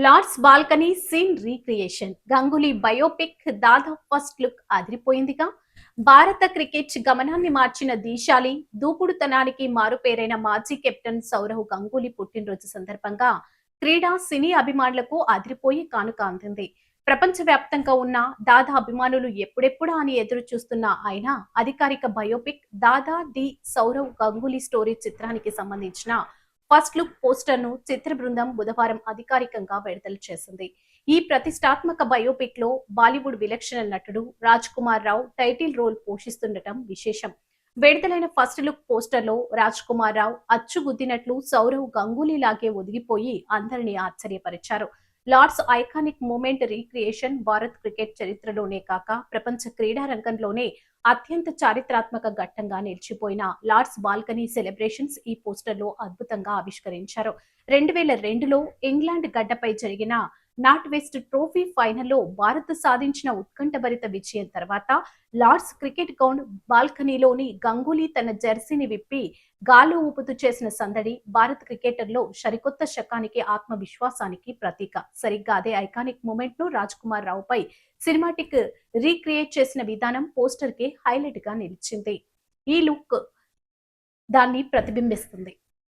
Lord's balcony scene recreation Ganguly biopic దాదాపు first look అదిరిపోయిందిగా. భారత క్రికెట్ గమనాన్ని మార్చిన దీశాలి దూకుడుతనానికి మారుపేరైన మాజీ కెప్టెన్ సౌరవ్ గంగూలీ పుట్టినరోజు సందర్భంగా క్రీడా సినీ అభిమానులకు అదిరిపోయి కానుక అందింది. ప్రపంచవ్యాప్తంగా ఉన్న దాదా అభిమానులు ఎప్పుడెప్పుడా అని ఎదురు చూస్తున్న ఆయన అధికారిక biopic Dada the Sourav Ganguly story చిత్రానికి సంబంధించిన ఫస్ట్ లుక్ పోస్టర్ ను చిత్ర బృందం బుధవారం అధికారికంగా విడుదల చేసింది. ఈ ప్రతిష్టాత్మక బయోపిక్ లో బాలీవుడ్ విలక్షణ నటుడు రాజ్ కుమార్ రావు టైటిల్ రోల్ పోషిస్తుండటం విశేషం. విడుదలైన ఫస్ట్ లుక్ పోస్టర్ లో రాజ్ కుమార్ రావు అచ్చుగుద్దినట్లు సౌరవ్ గంగూలీ లాగే ఒదిగిపోయి అందరినీ ఆశ్చర్యపరిచారు. Lord's iconic moment recreation Bharat cricket చరిత్రలోనే కాక ప్రపంచ క్రీడా రంగంలోనే అత్యంత చారిత్రాత్మక ఘట్టంగా నిలిచిపోయిన లార్డ్స్ బాల్కనీ సెలబ్రేషన్స్ ఈ పోస్టర్ లో అద్భుతంగా ఆవిష్కరించారు. 2002లో ఇంగ్లాండ్ గడ్డపై జరిగిన నాట్ వెస్ట్ ట్రోఫీ ఫైనల్లో భారత్ సాధించిన ఉత్కంఠభరిత విజయం తర్వాత లార్డ్స్ క్రికెట్ గ్రౌండ్ బాల్కనీలోని గంగూలీ తన జెర్సీని విప్పి గాల్లో ఊపుతూ చేసిన సందడి భారత్ క్రికెటర్లో సరికొత్త శకానికి ఆత్మవిశ్వాసానికి ప్రతీక. సరిగ్గా అదే ఐకానిక్ మూమెంట్ ను రాజ్ కుమార్ రావుపై సినిమాటిక్ రీక్రియేట్ చేసిన విధానం పోస్టర్ కి హైలైట్ గా నిలిచింది. ఈ లుక్ దాన్ని ప్రతిబింబిస్తుంది.